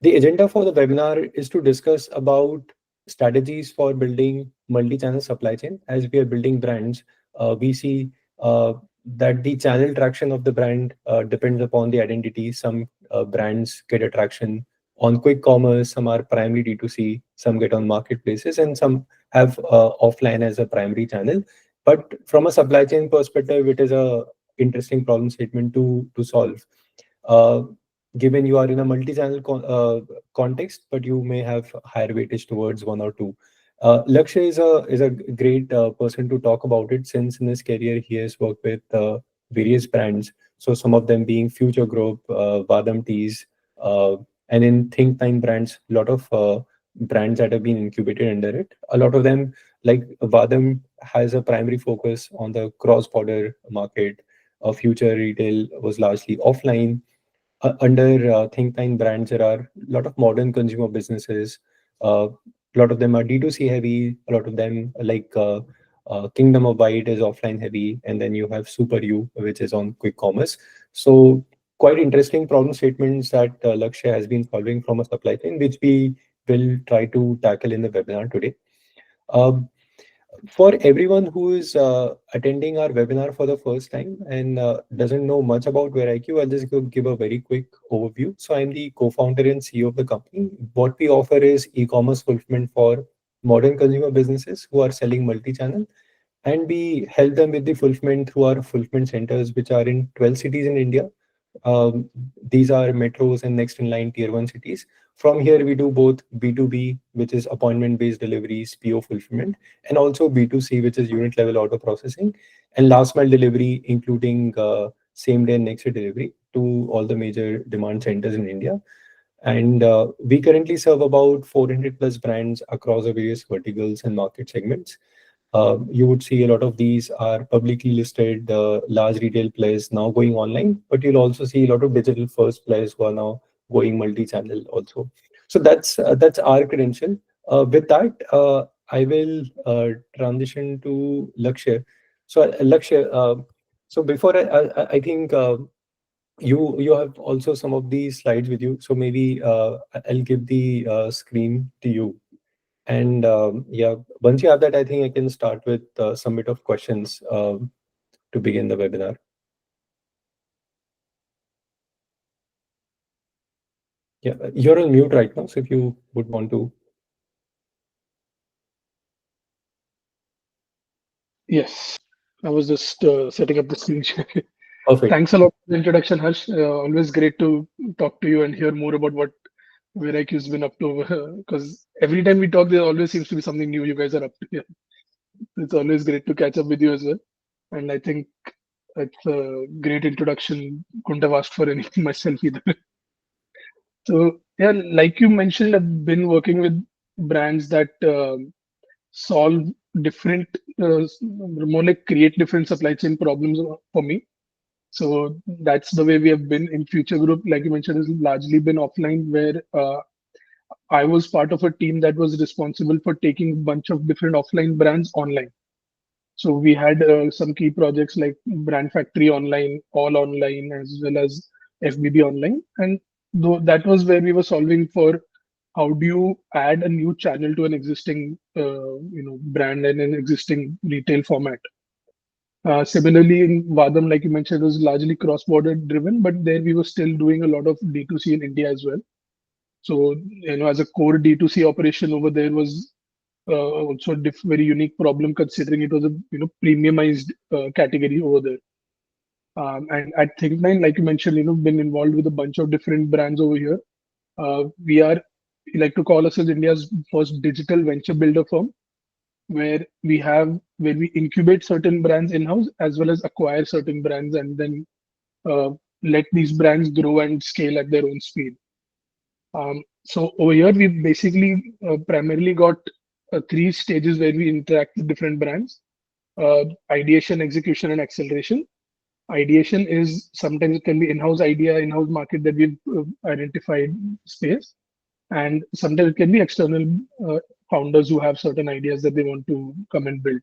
The agenda for the webinar is to discuss about strategies for building multi-channel supply chain. As we are building brands, we see that the channel traction of the brand depends upon the identity. Some brands get attraction on quick commerce, some are primary D2C, some get on marketplaces, and some have offline as a primary channel. But from a supply chain perspective, it is a interesting problem statement to solve. Uh, Given you are in a multi-channel context, but you may have higher weightage towards one or two. Lakshya is a great person to talk about it, since in his career he has worked with various brands. So some of them being Future Group, Vadam Teas, uh, and in Think9 brands, a lot of brands that have been incubated under it. A lot of them, like Vadam, has a primary focus on the cross-border market. Future Retail was largely offline. Under Think9 brands, there are a lot of modern consumer businesses. A lot of them are D2C heavy. A lot of them, like Kingdom of White, is offline heavy. And then you have Superyou, which is on quick commerce. So quite interesting problem statements that Lakshya has been solving from a supply chain, which we will try to tackle in the webinar today. Um, for everyone who is attending our webinar for the first time and doesn't know much about WareIQ, I'll just give a very quick overview. So I'm the co-founder and CEO of the company. What we offer is e-commerce fulfillment for modern consumer businesses who are selling multi-channel, and we help them with the fulfillment through our fulfillment centers, which are in 12 cities in India. These are metros and next in line tier 1 cities. From here, we do both B2B, which is appointment based deliveries, PO fulfillment, and also B2C, which is unit level auto processing, and last mile delivery, including same day and next day delivery to all the major demand centers in India. And we currently serve about 400 plus brands across the various verticals and market segments. You would see a lot of these are publicly listed large retail players now going online, but you'll also see a lot of digital first players who are now going multi-channel also. So that's our credential. With that, I will transition to Lakshya. So Lakshya, so before I think you have also some of these slides with you. So maybe I'll give the screen to you. And yeah, once you have that, I think I can start with some bit of questions to begin the webinar. Yeah, you're on mute right now, so if you would want to. Yes, I was just setting up the screen share. Perfect. Thanks a lot for the introduction, Harsh. Always great to talk to you and hear more about what WareIQ has been up to. Because every time we talk, there always seems to be something new you guys are up to. Yeah. It's always great to catch up with you as well. And I think it's a great introduction. Couldn't have asked for anything myself either. So yeah, like you mentioned, I've been working with brands that solve different, more like create different supply chain problems for me. So that's the way we have been in Future Group. Like you mentioned, has largely been offline, where I was part of a team that was responsible for taking a bunch of different offline brands online. So we had some key projects like Brand Factory Online, All Online, as well as FBB Online, and though that was where we were solving for how do you add a new channel to an existing brand and an existing retail format. Similarly, in Vadam, like you mentioned, it was largely cross-border driven, but there we were still doing a lot of D2C in India as well. So, as a core D2C operation over there was also a very unique problem, considering it was a premiumized category over there. And at Think9, like you mentioned, been involved with a bunch of different brands over here. We are, we like to call ourselves India's first digital venture builder firm, where we incubate certain brands in-house as well as acquire certain brands and then uh, let these brands grow and scale at their own speed. So over here, we've basically primarily got three stages where we interact with different brands: ideation, execution, and acceleration. Ideation is sometimes it can be in-house idea, in-house market that we've identified space, and sometimes it can be external founders who have certain ideas that they want to come and build.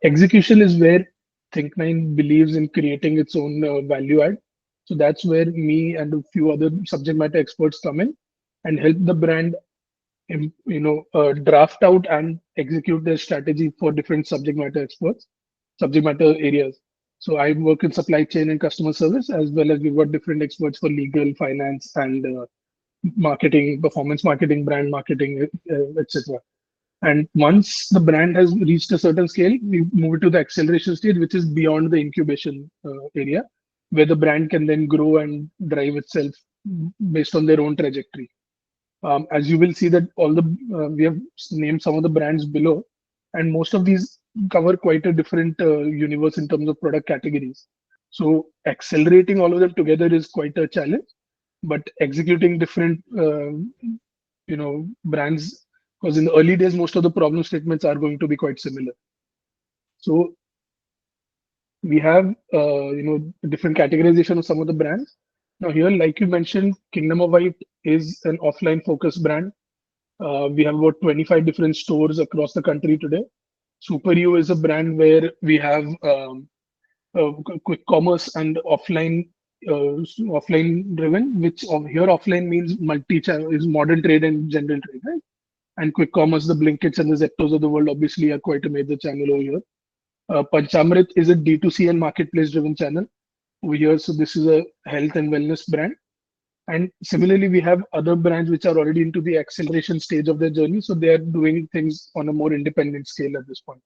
Execution is where Think9 believes in creating its own value add. So that's where me and a few other subject matter experts come in. and help the brand draft out and execute their strategy for different subject matter areas. So I work in supply chain and customer service, as well as we've got different experts for legal, finance, and marketing, performance marketing, brand marketing, etc. And once the brand has reached a certain scale, we move it to the acceleration stage, which is beyond the incubation area, where the brand can then grow and drive itself based on their own trajectory. As you will see that all the we have named some of the brands below, and most of these cover quite a different universe in terms of product categories. So accelerating all of them together is quite a challenge, but executing different brands, because in the early days most of the problem statements are going to be quite similar. So we have different categorization of some of the brands. Now here, like you mentioned, Kingdom of White is an offline focused brand. We have about 25 different stores across the country today. Superyou is a brand where we have quick commerce and offline driven, which here offline means multi-channel, is modern trade and general trade, right? And quick commerce, the Blinkits and the Zeptos of the world obviously are quite a major channel over here. Panchamrit is a D2C and marketplace driven channel over here. So this is a health and wellness brand. And similarly, we have other brands which are already into the acceleration stage of their journey. So they are doing things on a more independent scale at this point.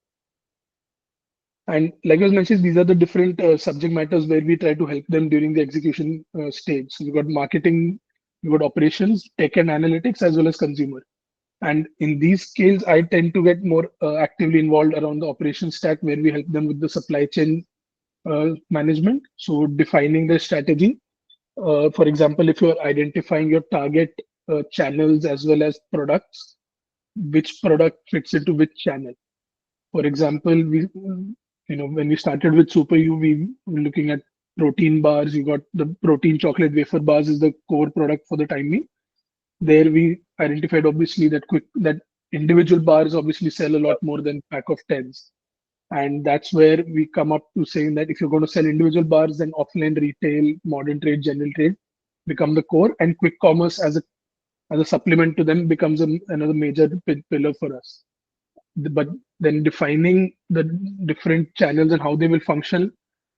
And like I was mentioned, these are the different subject matters where we try to help them during the execution stage. So we've got marketing, we've got operations, tech and analytics, as well as consumer. And in these scales, I tend to get more actively involved around the operations stack, where we help them with the supply chain management. So defining their strategy. For example, if you're identifying your target channels as well as products, which product fits into which channel. For example, when we started with Superyou, we were looking at protein bars. You got the protein chocolate wafer bars is the core product for the time being. There we identified obviously that individual bars obviously sell a lot more than pack of tens. And that's where we come up to saying that if you're going to sell individual bars, then offline retail, modern trade, general trade become the core, and quick commerce as a supplement to them becomes another major pillar for us. But then defining the different channels and how they will function,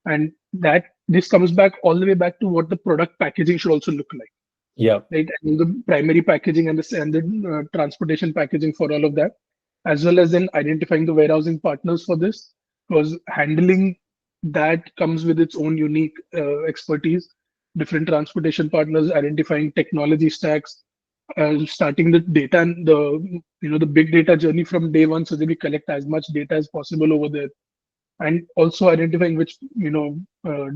and that this comes back all the way back to what the product packaging should also look like, Yeah. right? And the primary packaging and the transportation packaging for all of that, as well as then identifying the warehousing partners for this, because handling that comes with its own unique expertise. Different transportation partners, identifying technology stacks, starting the data and the big data journey from day one, so that we collect as much data as possible over there, and also identifying which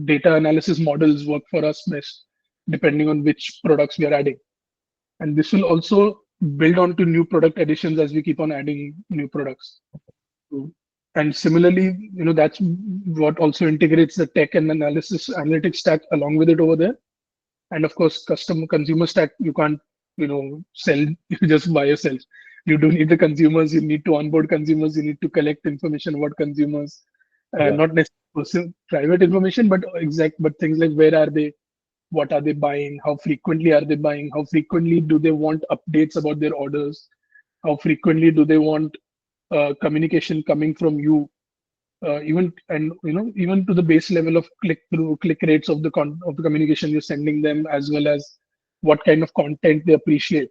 data analysis models work for us best, depending on which products we are adding. And this will also build on to new product additions as we keep on adding new products. And similarly, that's what also integrates the tech and analytics stack along with it over there. And of course, custom consumer stack, you can't sell just by yourself. You do need the consumers. You need to onboard consumers. You need to collect information about consumers, Yeah. not necessarily private information, but things like where are they, what are they buying, how frequently are they buying, how frequently do they want updates about their orders, how frequently do they want communication coming from you, even to the base level of click rates of the communication you're sending them, as well as what kind of content they appreciate,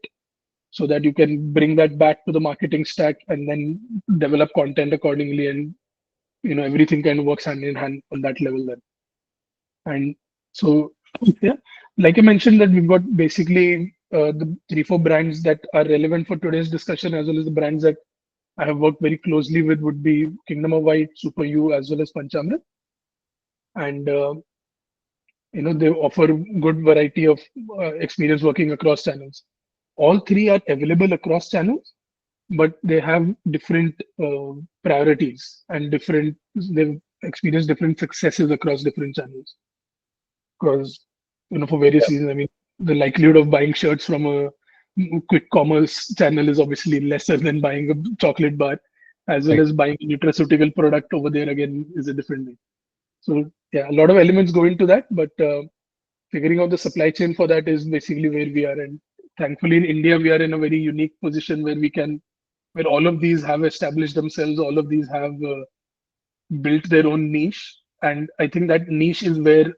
so that you can bring that back to the marketing stack and then develop content accordingly. And everything kind of works hand in hand on that level then. And so, yeah, like I mentioned, that we've got basically the 3-4 brands that are relevant for today's discussion, as well as the brands that I have worked very closely with would be Kingdom of White, Superyou, as well as Panchamrit. And they offer good variety of experience working across channels. All three are available across channels, but they have different priorities and they've experienced different successes across different channels. Because for various reasons, I mean, the likelihood of buying shirts from a quick commerce channel is obviously lesser than buying a chocolate bar, as well Right. as buying a nutraceutical product over there again is a different thing. So yeah, a lot of elements go into that, but figuring out the supply chain for that is basically where we are, and thankfully in India we are in a very unique position where where all of these have established themselves, all of these have built their own niche, and I think that niche is where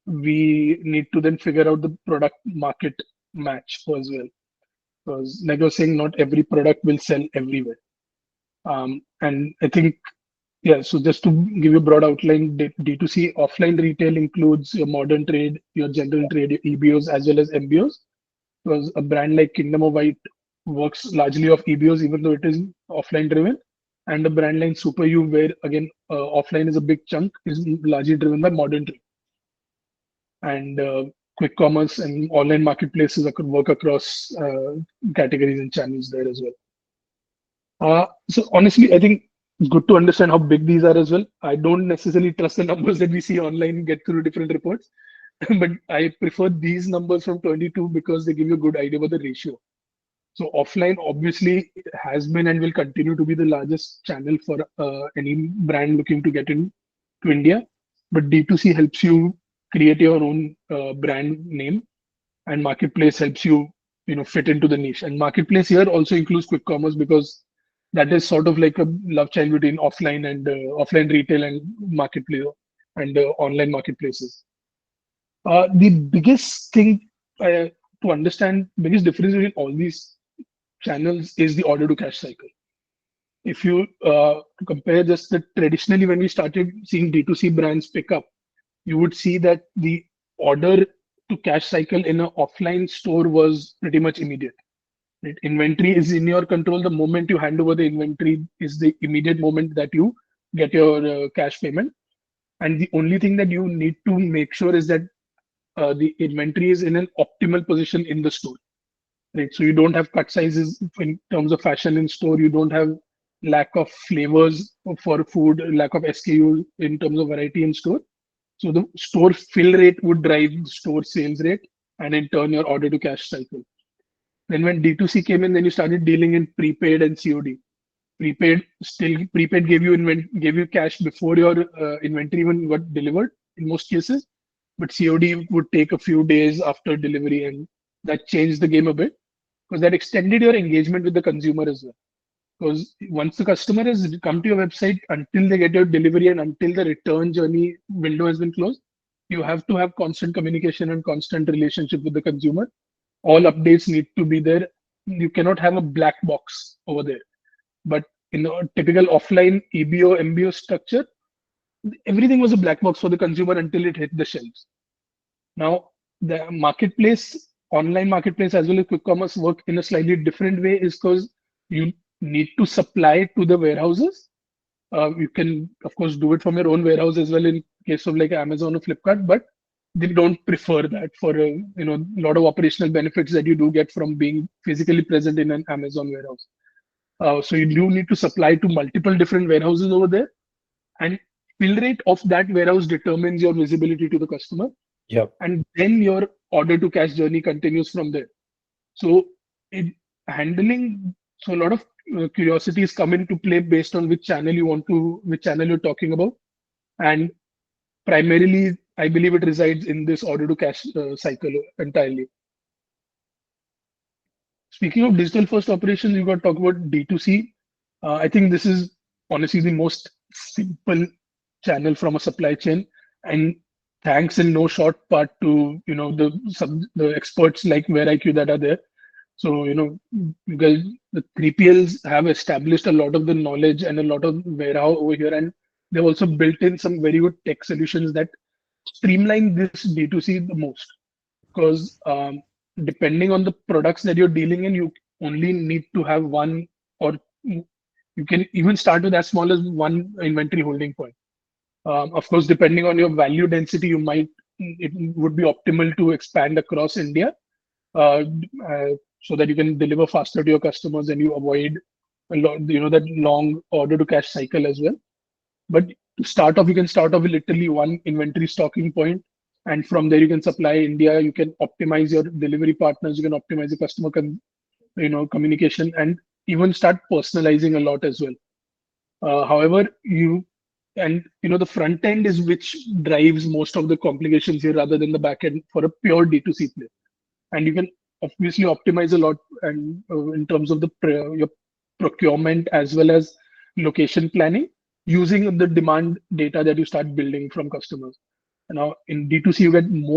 we need to then figure out the product market match as well. Because like I was saying, not every product will sell everywhere. And I think, yeah, so just to give you a broad outline, D2C offline retail includes your modern trade, your general trade, your EBOs, as well as MBOs. Because a brand like Kingdom of White works largely off EBOs, even though it is offline driven. And a brand like Superyou, where again, offline is a big chunk, is largely driven by modern trade. And quick commerce and online marketplaces that could work across categories and channels there as well. So honestly, I think it's good to understand how big these are as well. I don't necessarily trust the numbers that we see online get through different reports, but I prefer these numbers from 22 because they give you a good idea about the ratio. So offline obviously has been and will continue to be the largest channel for any brand looking to get into India. But D2C helps you create your own brand name, and marketplace helps you, fit into the niche. And marketplace here also includes quick commerce because that is sort of like a love child between offline retail and marketplace and online marketplaces. The biggest thing to understand, biggest difference between all these channels is the order to cash cycle. If you compare just the traditionally when we started seeing D2C brands pick up, you would see that the order to cash cycle in an offline store was pretty much immediate. Right? Inventory is in your control. The moment you hand over the inventory is the immediate moment that you get your cash payment. And the only thing that you need to make sure is that the inventory is in an optimal position in the store. Right? So you don't have cut sizes in terms of fashion in store. You don't have lack of flavors for food, lack of SKU in terms of variety in store. So the store fill rate would drive the store sales rate and in turn your order to cash cycle. Then when D2C came in, then you started dealing in prepaid and COD. Prepaid gave you cash before your inventory even got delivered in most cases, but COD would take a few days after delivery, and that changed the game a bit because that extended your engagement with the consumer as well. Because once the customer has come to your website, until they get your delivery and until the return journey window has been closed, you have to have constant communication and constant relationship with the consumer. All updates need to be there. You cannot have a black box over there. But in a typical offline EBO, MBO structure, everything was a black box for the consumer until it hit the shelves. Now, the marketplace, online marketplace as well as quick commerce work in a slightly different way is because you need to supply to the warehouses. You can, of course, do it from your own warehouse as well in case of like Amazon or Flipkart, but they don't prefer that for a lot of operational benefits that you do get from being physically present in an Amazon warehouse. So you do need to supply to multiple different warehouses over there, and fill rate of that warehouse determines your visibility to the customer, Yep. and then your order to cash journey continues from there. So it handling so a lot of curiosities come into play based on which channel you're talking about, and primarily I believe it resides in this order to cash cycle entirely. Speaking of digital first operations, you got to talk about D2C. I think this is honestly the most simple channel from a supply chain, and thanks in no short part to the experts like WareIQ that are there. So you guys, the 3PLs have established a lot of the knowledge and a lot of warehouse over here, and they've also built in some very good tech solutions that streamline this D2C the most. Because depending on the products that you're dealing in, you only need to have one, or you can even start with as small as one inventory holding point. Of course, depending on your value density, it would be optimal to expand across India, uh, uh, so that you can deliver faster to your customers and you avoid that long order to cash cycle as well. But to start off, you can start off with literally one inventory stocking point, and from there you can supply India. You can optimize your delivery partners. You can optimize the communication, and even start personalizing a lot as well. However, the front end is which drives most of the complications here, rather than the back end for a pure D2C play. And you can obviously optimize a lot, and in terms of your procurement as well as location planning, using the demand data that you start building from customers. Now in D2C,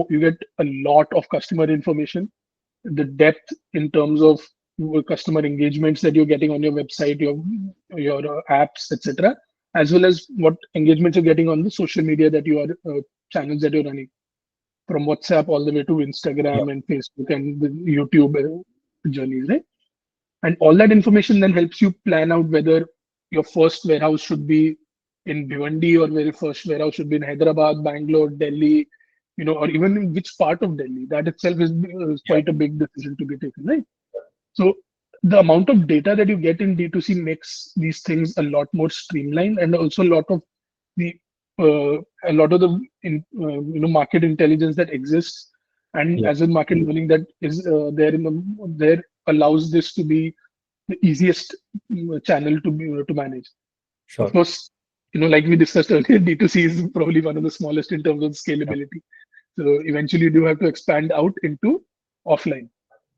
you get a lot of customer information, the depth in terms of customer engagements that you're getting on your website, your apps, etc., as well as what engagements you're getting on the social media that you are channels that you're running, from WhatsApp all the way to Yeah, Instagram and Facebook and the YouTube journeys, right? And all that information then helps you plan out whether your first warehouse should be in Bhiwandi, or where your first warehouse should be in Hyderabad, Bangalore, Delhi, or even in which part of Delhi. That itself is yeah, quite a big decision to be taken, right? So the amount of data that you get in D2C makes these things a lot more streamlined, and also the a lot of the market intelligence that exists, and yeah, as a market learning that is there allows this to be the easiest channel to manage. Of sure. course, like we discussed earlier, D2C is probably one of the smallest in terms of Yeah. scalability. So eventually, you do have to expand out into offline.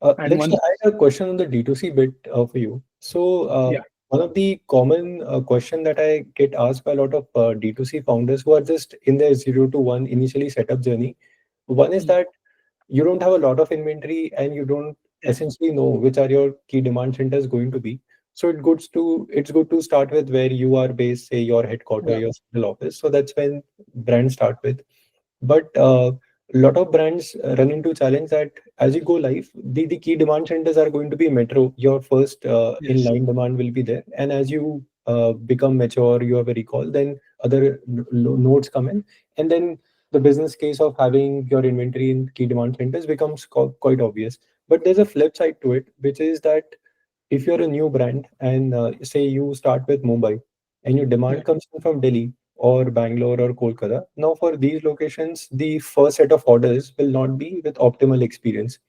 And Lakshya, once, I had a question on the D2C bit for you. So, yeah, one of the common question that I get asked by a lot of D2C founders who are just in their 0 to 1 initially setup journey, one is mm, that you don't have a lot of inventory and you don't yeah, essentially know which are your key demand centers going to be. So it's good to start with where you are based, say your headquarter, yeah, your central office. So that's when brands start with. But a lot of brands run into challenge that as you go live, the key demand centers are going to be metro. Your first yes, in-line demand will be there, and as you become mature, you have a recall, then other nodes come in, and then the business case of having your inventory in key demand centers becomes quite obvious. But there's a flip side to it, which is that if you're a new brand and say you start with Mumbai and your yeah, demand comes in from Delhi or Bangalore or Kolkata, now for these locations, the first set of orders will not be with optimal experience.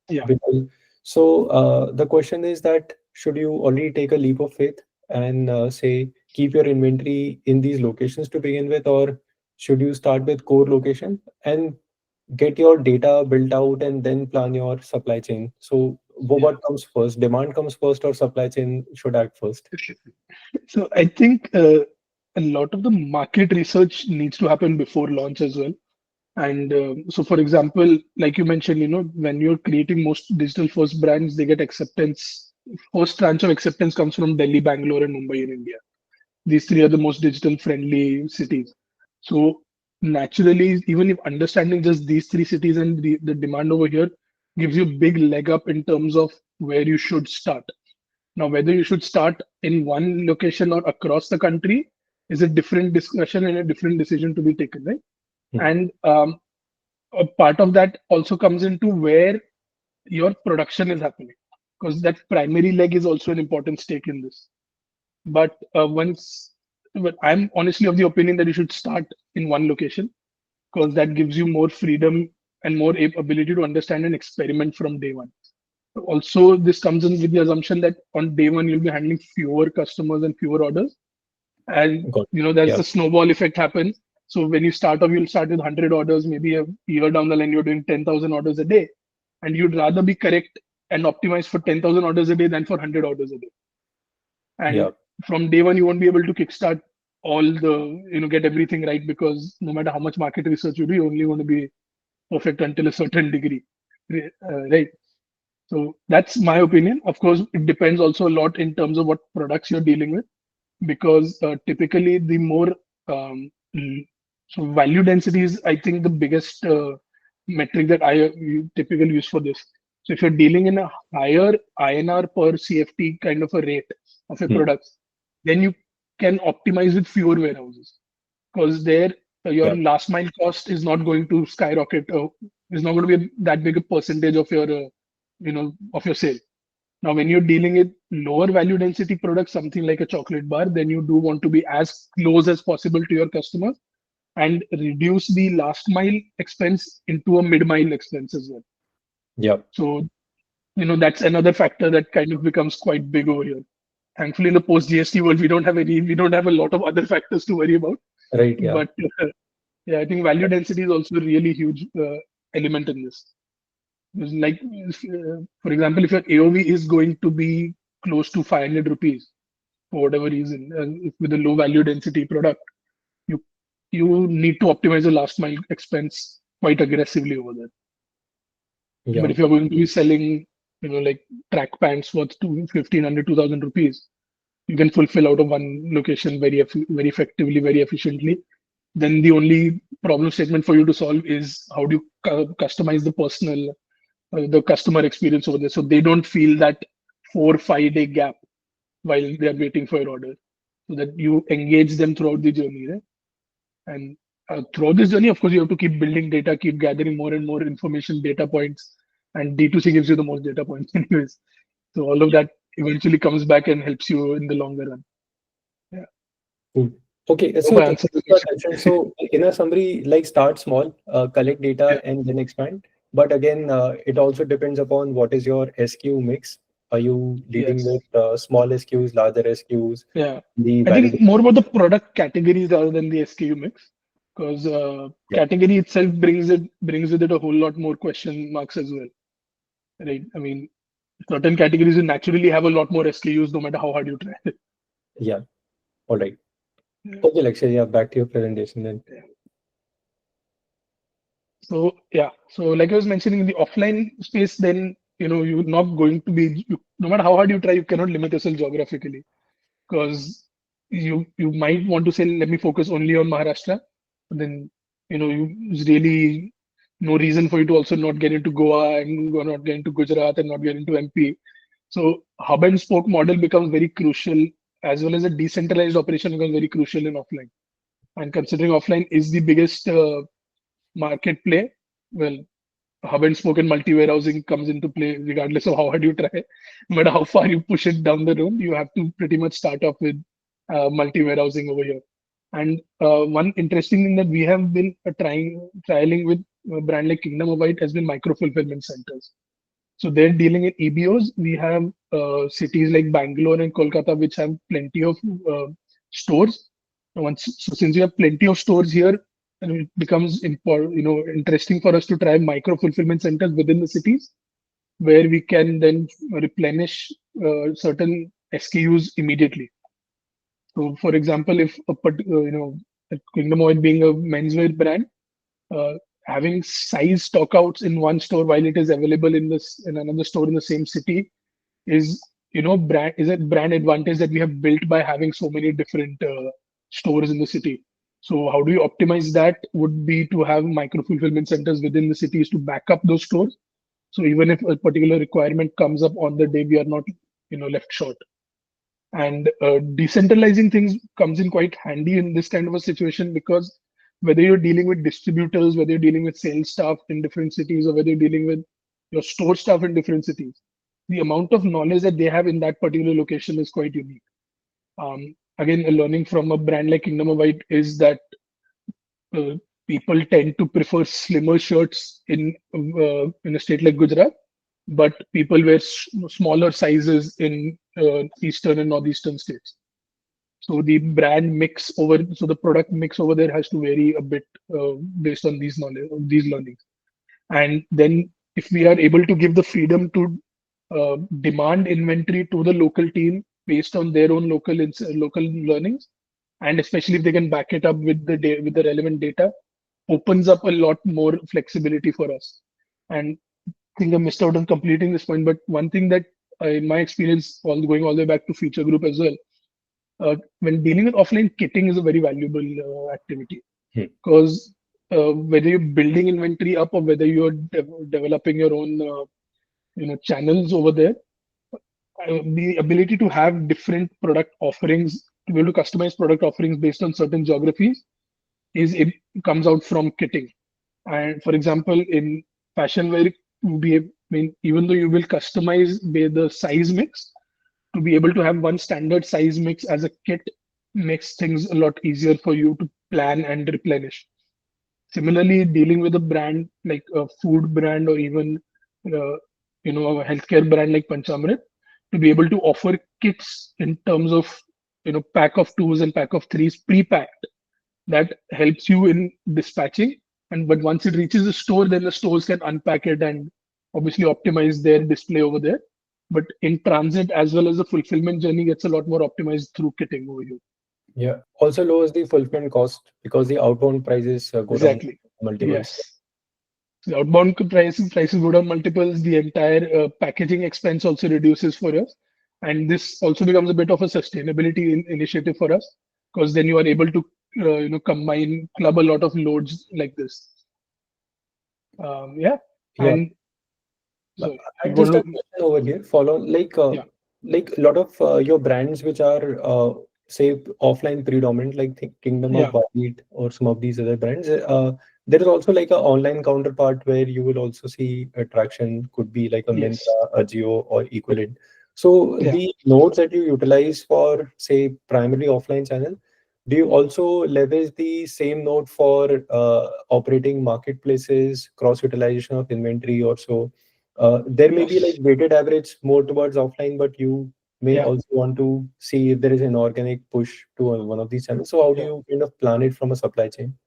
yeah, Because, so the question is that should you already take a leap of faith and say keep your inventory in these locations to begin with, or should you start with core location and get your data built out and then plan your supply chain? So yeah. what comes first? Demand comes first or supply chain should act first? So I think a lot of the market research needs to happen before launch as well. And so, for example, like you mentioned, when you're creating most digital first brands, they get acceptance. First tranche of acceptance comes from Delhi, Bangalore, and Mumbai in India. These three are the most digital friendly cities. So naturally, even if understanding just these three cities and the demand over here gives you a big leg up in terms of where you should start. Now, whether you should start in one location or across the country is a different discussion and a different decision to be taken, right? Hmm. And a part of that also comes into where your production is happening, because that primary leg is also an important stake in this. But but I'm honestly of the opinion that you should start in one location, because that gives you more freedom and more ability to understand and experiment from day one. Also, this comes in with the assumption that on day one you'll be handling fewer customers and fewer orders, and Got it. there's Yeah, the snowball effect happen. So when you start off, you'll start with 100 orders. Maybe a year down the line, you're doing 10,000 orders a day, and you'd rather be correct and optimize for 10,000 orders a day than for 100 orders a day. yeah, And from day one, you won't be able to kickstart all the get everything right, because no matter how much market research you do, you're only going to be perfect until a certain degree, right? So that's my opinion. Of course, it depends also a lot in terms of what products you're dealing with, because typically the more so value density is, I think, the biggest metric that I typically use for this. So if you're dealing in a higher INR per CFT kind of a rate of a hmm, product, then you can optimize with fewer warehouses, because there your yeah, last mile cost is not going to skyrocket. Is not going to be that big a percentage of your of your sale. Now, when you're dealing with lower value density products, something like a chocolate bar, then you do want to be as close as possible to your customers and reduce the last mile expense into a mid mile expense as well. yeah, So, that's another factor that kind of becomes quite big over here. Thankfully, in the post GST world, we don't have a lot of other factors to worry about. right, yeah. But yeah, I think value density is also a really huge element in this. Because like, for example, if your AOV is going to be close to 500 rupees for whatever reason, if with a low value density product, you you need to optimize the last mile expense quite aggressively over there. But Yeah. if you're going to be selling, like track pants worth 1,500, 2,000 rupees, you can fulfill out of one location very effectively, very efficiently. Then the only problem statement for you to solve is how do you customize the customer experience over there, so they don't feel that 4 5 day gap while they are waiting for your order, so that you engage them throughout the journey, right? And throughout this journey, of course, you have to keep building data, keep gathering more and more information, data points, and D2C gives you the most data points, anyways. So all of that eventually comes back and helps you in the longer run. Yeah. Cool. Okay, Hope so I to answered the answer your question. question, so in a summary, like start small, collect Yeah. data, and then expand. But again, it also depends upon what is your SKU mix. Are you leading Yes. with small SKUs, larger SKUs, Yeah. the I think validation? more about the product categories rather than the SKU mix, because Yeah, category itself brings with it a whole lot more question marks as well, right? I mean, certain categories will naturally have a lot more SKUs no matter how hard you try. yeah. All right. Yeah. Okay, Lakshya, yeah, back to your presentation then. So yeah, so like I was mentioning in the offline space, then you're not going to be no matter how hard you try, you cannot limit yourself geographically, because you might want to say, let me focus only on Maharashtra, but then you really no reason for you to also not get into Goa and not get into Gujarat and not get into MP. So hub and spoke model becomes very crucial, as well as a decentralized operation becomes very crucial in offline. And considering offline is the biggest market play, well, hub and spoke and multi warehousing comes into play regardless of how hard you try. No matter how far you push it down the road, you have to pretty much start off with multi warehousing over here. And one interesting thing that we have been trialing with a brand like Kingdom of White has been micro fulfillment centers. So they're dealing in EBOs. We have cities like Bangalore and Kolkata, which have plenty of stores. So since we have plenty of stores here, and it becomes important, interesting for us to try micro fulfillment centers within the cities, where we can then replenish certain SKUs immediately. So, for example, if Kingdom Oil being a menswear brand, uh, having size stockouts in one store while it is available in another store in the same city is a brand advantage that we have built by having so many different stores in the city. So how do you optimize that would be to have micro fulfillment centers within the cities to back up those stores, so even if a particular requirement comes up on the day, we are not left short. And decentralizing things comes in quite handy in this kind of a situation, because whether you're dealing with distributors, whether you're dealing with sales staff in different cities, or whether you're dealing with your store staff in different cities, the amount of knowledge that they have in that particular location is quite unique. Again, a learning from a brand like Kingdom of White is that uh, people tend to prefer slimmer shirts in a state like Gujarat, but people wear smaller sizes in eastern and northeastern states. So the product mix over there has to vary a bit based on these learnings. And then if we are able to give the freedom to demand inventory to the local team based on their own local learnings, and especially if they can back it up with with the relevant data, opens up a lot more flexibility for us. And I think I missed out on completing this point, but one thing that in my experience, going all the way back to Feature Group as well, when dealing with offline, kitting is a very valuable activity, Hmm. because whether you're building inventory up or whether you're developing your own channels over there, the ability to have different product offerings, to be able to customize product offerings based on certain geographies, it comes out from kitting. And for example, in fashion wear, I mean, even though you will customize the size mix, to be able to have one standard size mix as a kit makes things a lot easier for you to plan and replenish. Similarly, dealing with a brand like a food brand, or even a healthcare brand like Panchamrit, to be able to offer kits in terms of pack of twos and pack of threes pre-packed, that helps you in dispatching. And but once it reaches the store, then the stores can unpack it and obviously optimize their display over there. But in transit as well as the fulfillment journey gets a lot more optimized through kitting over here. Yeah. Also lowers the fulfillment cost because the outbound prices go down Exactly. multiples. Yes. So the outbound prices go down multiples. The entire packaging expense also reduces for us, and this also becomes a bit of a sustainability initiative for us because then you are able to combine club a lot of loads like this. Yeah, Yeah. and But so I you had just a want to question over here. Follow yeah like a lot of your brands which are say offline predominant, like Kingdom of yeah Barbeat or some of these other brands. There is also like a online counterpart where you will also see attraction. Could be like a yes Myntra, Ajio, or equivalent. So yeah the nodes that you utilize for say primary offline channel, do you also leverage the same node for operating marketplaces, cross utilization of inventory or so? There may be like yes weighted average more towards offline, but you may yeah also want to see if there is an organic push to one of these channels. So how do yeah. you kind of plan it from a supply chain?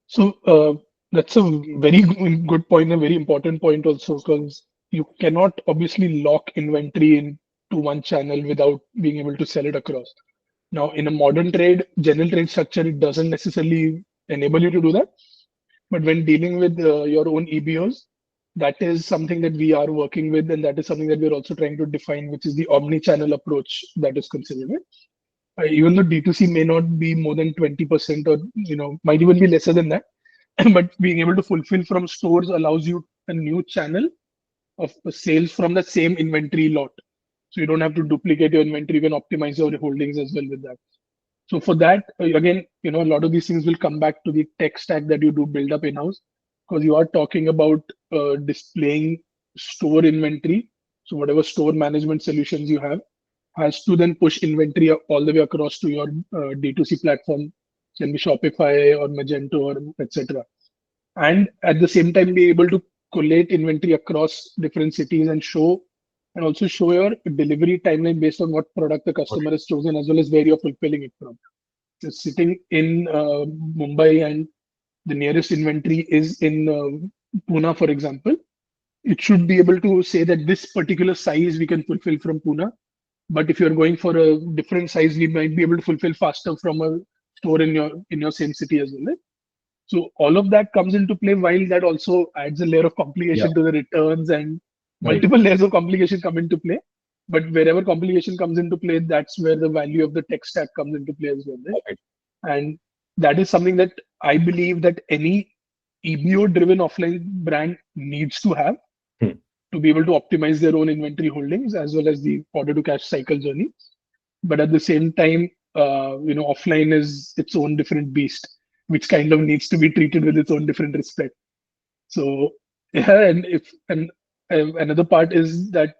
So that's a very good point, a very important point also, because you cannot obviously lock inventory into one channel without being able to sell it across. Now, in a modern trade, general trade structure, it doesn't necessarily enable you to do that. But when dealing with your own EBOs, that is something that we are working with, and that is something that we're also trying to define, which is the omni-channel approach that is considered. Even though D2C may not be more than 20% or might even be lesser than that, but being able to fulfill from stores allows you a new channel of sales from the same inventory lot. So you don't have to duplicate your inventory. You can optimize your holdings as well with that. So for that, again, a lot of these things will come back to the tech stack that you do build up in-house, because you are talking about displaying store inventory. So whatever store management solutions you have has to then push inventory all the way across to your D2C platform, can be Shopify or Magento or etc. And at the same time be able to collate inventory across different cities and also show your delivery timeline based on what product the customer has chosen as well as where you're fulfilling it from. So sitting in Mumbai and the nearest inventory is in Pune, for example, it should be able to say that this particular size we can fulfill from Pune. But if you're going for a different size, we might be able to fulfill faster from a store in your same city as well. Right? So all of that comes into play, while that also adds a layer of Yeah, complication to the returns, and right. multiple layers of complication come into play. But wherever complication comes into play, that's where the value of the tech stack comes into play as well. Right? Perfect. And that is something that I believe that any EBO driven offline brand needs to have Hmm. to be able to optimize their own inventory holdings as well as the order to cash cycle journey. But at the same time, offline is its own different beast, which kind of needs to be treated with its own different respect. So yeah, and another part is that,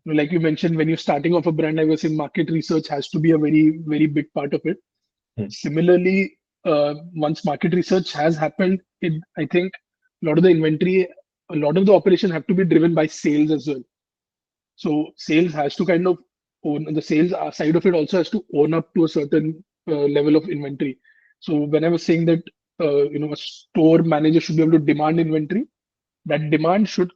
like you mentioned, when you're starting off a brand, I was saying market research has to be a very very big part of it. Hmm. Similarly, once market research has happened, I think a lot of the inventory, a lot of the operation have to be driven by sales as well. So sales has to kind of own the sales side of it also has to own up to a certain level of inventory. So when I was saying that a store manager should be able to demand inventory, that demand should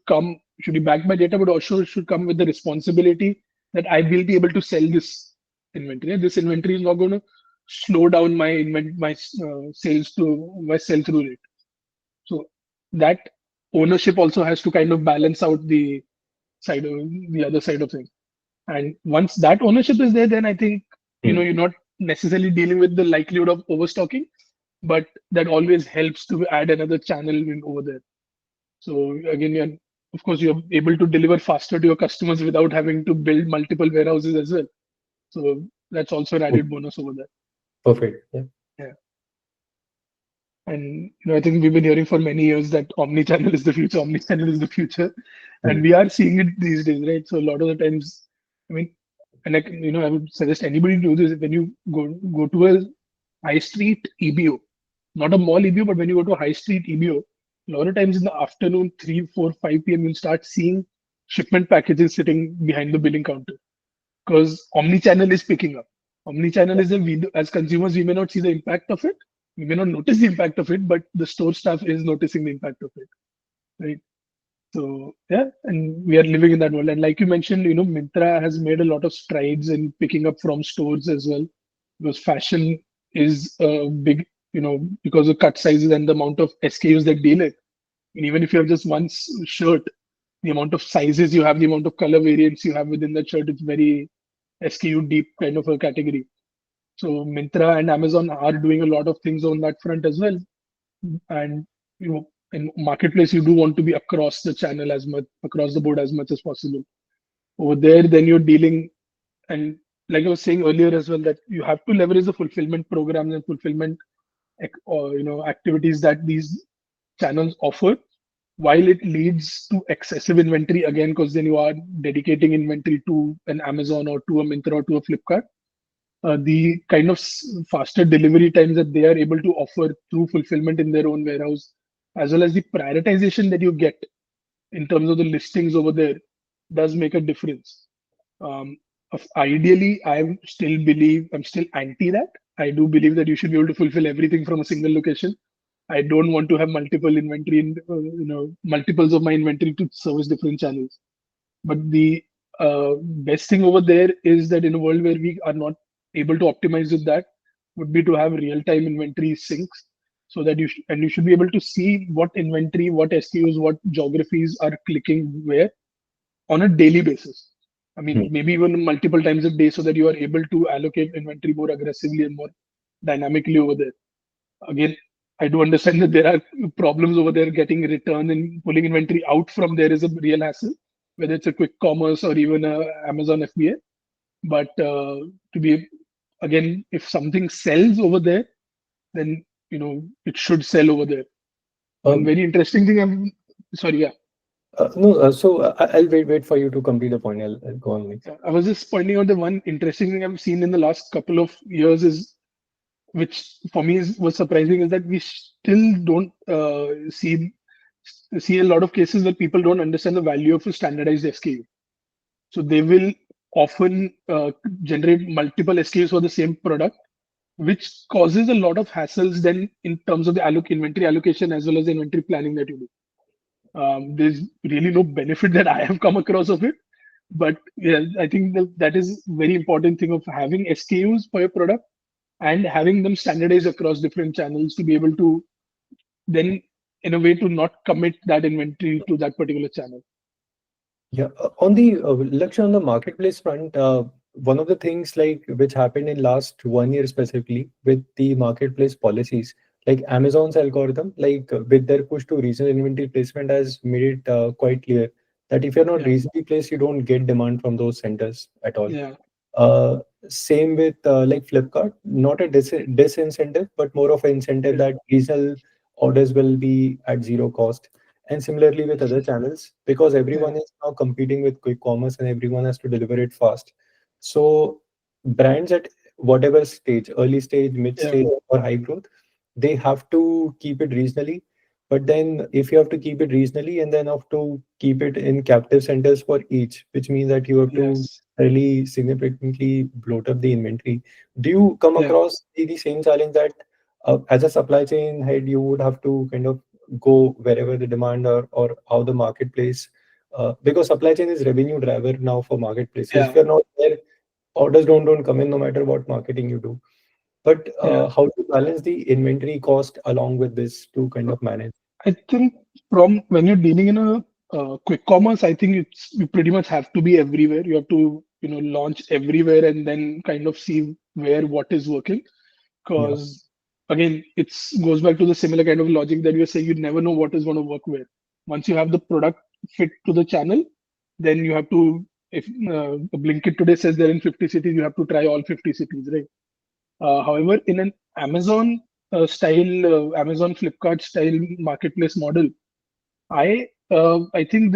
be backed by data, but also should come with the responsibility that I will be able to sell this inventory. This inventory is not going to slow down my sales to my sell through rate. So that ownership also has to kind of balance out the other side of things. And once that ownership is there, then I think Hmm. you're not necessarily dealing with the likelihood of overstocking, but that always helps to add another channel in over there. So again, of course you're able to deliver faster to your customers without having to build multiple warehouses as well. So that's also an added bonus over there. Perfect. Yeah. Yeah. And I think we've been hearing for many years that omni-channel is the future, omni-channel is the future, and Hmm. we are seeing it these days, right? So a lot of the times, I mean, and I would suggest anybody to do this when you go to a high street EBO, not a mall EBO, but when you go to a high street EBO, a lot of times in the afternoon, 3, 4, 5 p.m., you'll start seeing shipment packages sitting behind the billing counter because omni-channel is picking up. Omni-channel is as consumers, we may not see the impact of it. We may not notice the impact of it, but the store staff is noticing the impact of it, right? So yeah, and we are living in that world. And like you mentioned, Myntra has made a lot of strides in picking up from stores as well, because fashion is a big, because of cut sizes and the amount of SKUs that deal it. And even if you have just one shirt, the amount of sizes you have, the amount of color variants you have within that shirt, it's very SKU deep kind of a category. So Myntra and Amazon are doing a lot of things on that front as well. And in marketplace, you do want to be across the channel as much, across the board as much as possible. Over there, then you're dealing, and like I was saying earlier as well, that you have to leverage the fulfillment programs and fulfillment or activities that these channels offer, while it leads to excessive inventory again, because then you are dedicating inventory to an Amazon or to a Myntra or to a Flipkart. The kind of faster delivery times that they are able to offer through fulfillment in their own warehouse, as well as the prioritization that you get in terms of the listings over there, does make a difference. Ideally, I'm still anti that. I do believe that you should be able to fulfill everything from a single location. I don't want to have multiple inventory and multiples of my inventory to service different channels. But the best thing over there is that in a world where we are not able to optimize with that, would be to have real-time inventory syncs, so that you should be able to see what inventory, what SKUs, what geographies are clicking where on a daily basis. I mean, Hmm. maybe even multiple times a day, so that you are able to allocate inventory more aggressively and more dynamically over there. Again, I do understand that there are problems over there getting return and pulling inventory out from there is a real hassle, whether it's a quick commerce or even a Amazon FBA. But to be again, if something sells over there, then it should sell over there. One Um, very interesting thing. I'm sorry, yeah. no, I'll wait for you to complete the point. I'll go on next. I was just pointing out the one interesting thing I've seen in the last couple of years is, which for me was surprising, is that we still don't see a lot of cases where people don't understand the value of a standardized SKU. So they will often generate multiple SKUs for the same product, which causes a lot of hassles then in terms of the inventory allocation as well as the inventory planning that you do. There's really no benefit that I have come across of it. But yeah, I think that is very important thing of having SKUs for your product and having them standardized across different channels to be able to then, in a way, to not commit that inventory to that particular channel. Yeah, on the Lakshya, on the marketplace front, one of the things like which happened in last 1 year specifically with the marketplace policies, like Amazon's algorithm, like with their push to regional inventory placement, has made it quite clear that if you're not Yeah, regionally placed, you don't get demand from those centers at all. yeah, Uh, Same with like Flipkart, not a disincentive, but more of an incentive yeah, that regional orders will be at zero cost. And similarly with other channels, because yeah, everyone is now competing with quick commerce and everyone has to deliver it fast. So brands at whatever stage, early stage, mid yeah, stage, or high growth, they have to keep it regionally. But then if you have to keep it regionally and then have to keep it in captive centers for each, which means that you have to yes, really significantly bloat up the inventory. Do you come yeah, across the same challenge that as a supply chain head, you would have to kind of go wherever the demand or how the marketplace, because supply chain is revenue driver now for marketplaces. If yeah, you're not there, orders don't come in no matter what marketing you do. But yeah. how to balance the inventory cost along with this to kind of manage? I think from when you're dealing in a quick commerce, I think you pretty much have to be everywhere. You have to launch everywhere and then kind of see where what is working. Yeah. Because again, it's goes back to the similar kind of logic that you're saying. You never know what is going to work where. Once you have the product fit to the channel, then you have to. If Blinkit today says they're in 50 cities, you have to try all 50 cities, right? However, in an Amazon Flipkart style marketplace model, I think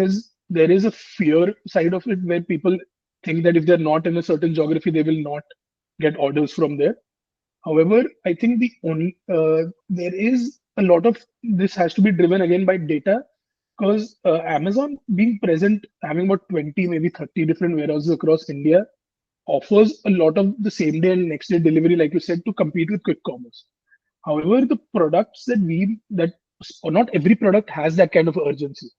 there is a fear side of it where people think that if they're not in a certain geography, they will not get orders from there. However, I think there is a lot of this has to be driven again by data, because Amazon being present, having about 20, maybe 30 different warehouses across India, offers a lot of the same day and next day delivery, like you said, to compete with quick commerce. However, the products that or not every product has that kind of urgency.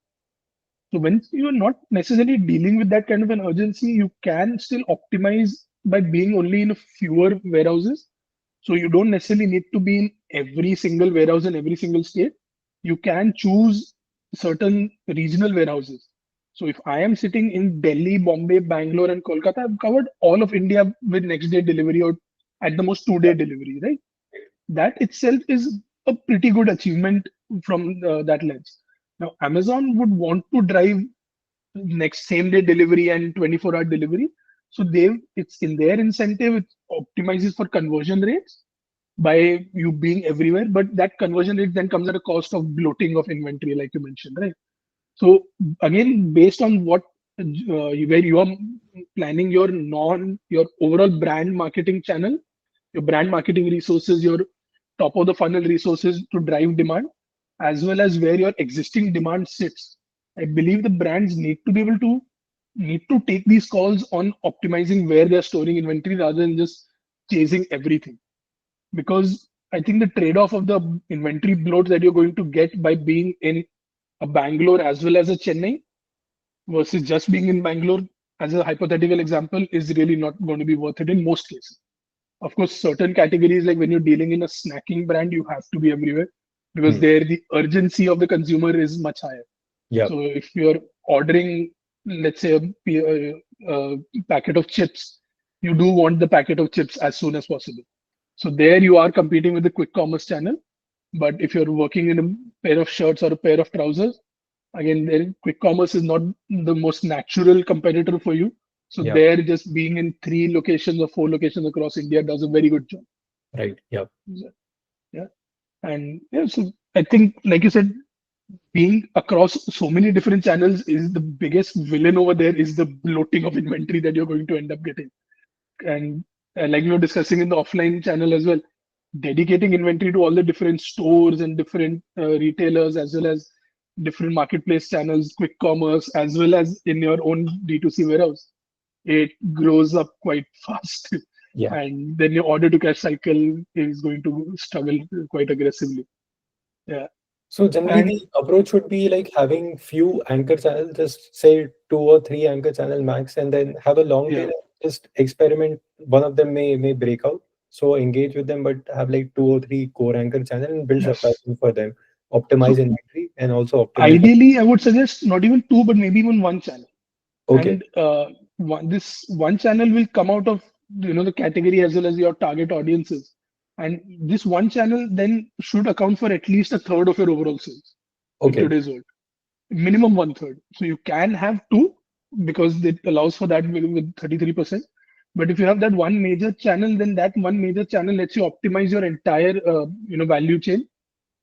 So when you're not necessarily dealing with that kind of an urgency, you can still optimize by being only in a fewer warehouses. So you don't necessarily need to be in every single warehouse in every single state. You can choose certain regional warehouses. So if I am sitting in Delhi, Bombay, Bangalore, and Kolkata, I've covered all of India with next day delivery or at the most 2 day delivery, right? That itself is a pretty good achievement from that lens. Now, Amazon would want to drive next same day delivery and 24-hour delivery. So it's in their incentive, it optimizes for conversion rates by you being everywhere. But that conversion rate then comes at a cost of bloating of inventory, like you mentioned, right? So again, based on what where you are planning your overall brand marketing channel, your brand marketing resources, your top of the funnel resources to drive demand, as well as where your existing demand sits. I believe the brands need to take these calls on optimizing where they're storing inventory rather than just chasing everything. Because I think the trade-off of the inventory bloat that you're going to get by being in a Bangalore as well as a Chennai versus just being in Bangalore, as a hypothetical example, is really not going to be worth it in most cases. Of course, certain categories, like when you're dealing in a snacking brand, you have to be everywhere because Hmm. there the urgency of the consumer is much higher. Yeah. So if you're ordering, let's say, packet of chips, you do want the packet of chips as soon as possible. So there you are competing with the quick commerce channel. But if you're working in a pair of shirts or a pair of trousers, again, there, quick commerce is not the most natural competitor for you. So Yeah. there, just being in 3 locations or 4 locations across India does a very good job. Right. Yeah. Yeah, and yeah, so I think, like you said, being across so many different channels is the biggest villain over there. Is the bloating of inventory that you're going to end up getting. And like we were discussing in the offline channel as well, dedicating inventory to all the different stores and different retailers, as well as different marketplace channels, quick commerce, as well as in your own D2C warehouse, it grows up quite fast. Yeah. And then your order to cash cycle is going to struggle quite aggressively. Yeah. So generally, And the approach would be like having few anchor channels, just say 2 or 3 anchor channel max, and then have a long tail yeah, and just experiment. One of them may break out, so engage with them, but have like 2 or 3 core anchor channel and build supply yes. chain for them, So optimize inventory, and also optimize. ideally, I would suggest not even two, but maybe even one channel. Okay. And this one channel will come out of the category as well as your target audiences. And this one channel then should account for at least a third of your overall sales in Okay. today's world, minimum one third. So you can have two because it allows for that with 33%. But if you have that one major channel, then that one major channel lets you optimize your entire value chain,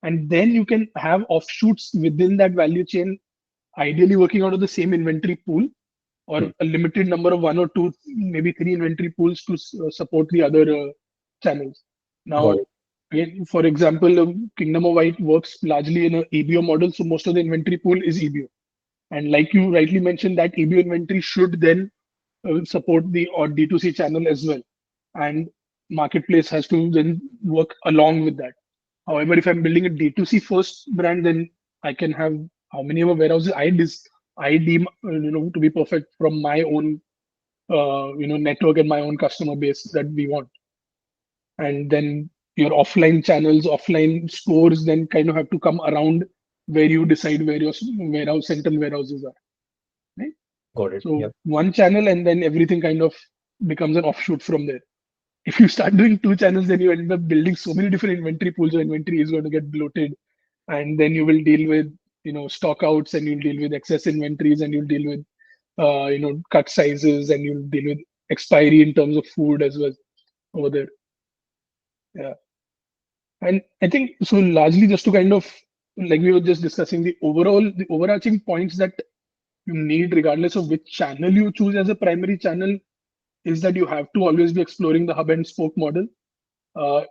and then you can have offshoots within that value chain, ideally working out of the same inventory pool Hmm. or a limited number of one or two, maybe three inventory pools to support the other channels. Got Now, it. again, for example, Kingdom of White works largely in a EBO model, so most of the inventory pool is EBO. And like you rightly mentioned, that EBO inventory should then support the or D2C channel as well. And marketplace has to then work along with that. However, if I'm building a D2C first brand, then I can have how many of warehouses I deem to be perfect from my own network and my own customer base that we want. And then your offline channels, offline stores, then kind of have to come around where you decide where your central warehouses are. Right? Got it. So Yep. one channel, and then everything kind of becomes an offshoot from there. If you start doing two channels, then you end up building so many different inventory pools. So inventory is going to get bloated, and then you will deal with stock outs, and you'll deal with excess inventories, and you'll deal with cut sizes, and you'll deal with expiry in terms of food as well over there. Yeah, and I think so. Largely, just to kind of like we were just discussing the overarching points that you need, regardless of which channel you choose as a primary channel, is that you have to always be exploring the hub and spoke model.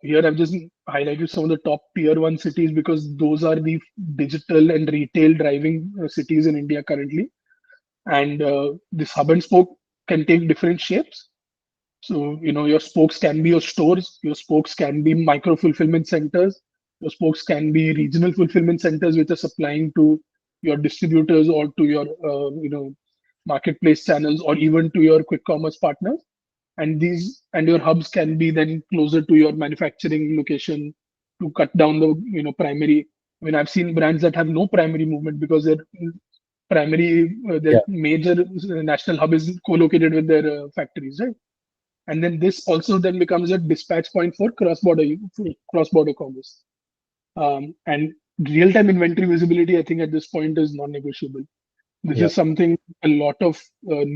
Here, I've just highlighted some of the top tier one cities because those are the digital and retail driving cities in India currently. And this hub and spoke can take different shapes. So, your spokes can be your stores, your spokes can be micro fulfillment centers, your spokes can be regional fulfillment centers which are supplying to, your distributors or to your marketplace channels, or even to your quick commerce partners. And these and your hubs can be then closer to your manufacturing location to cut down the primary. I mean, I've seen brands that have no primary movement because their Yeah. major national hub is co-located with their factories, right? And then this also then becomes a dispatch point for cross-border commerce. And real-time inventory visibility, I think at this point is non-negotiable. This Yeah. is something a lot of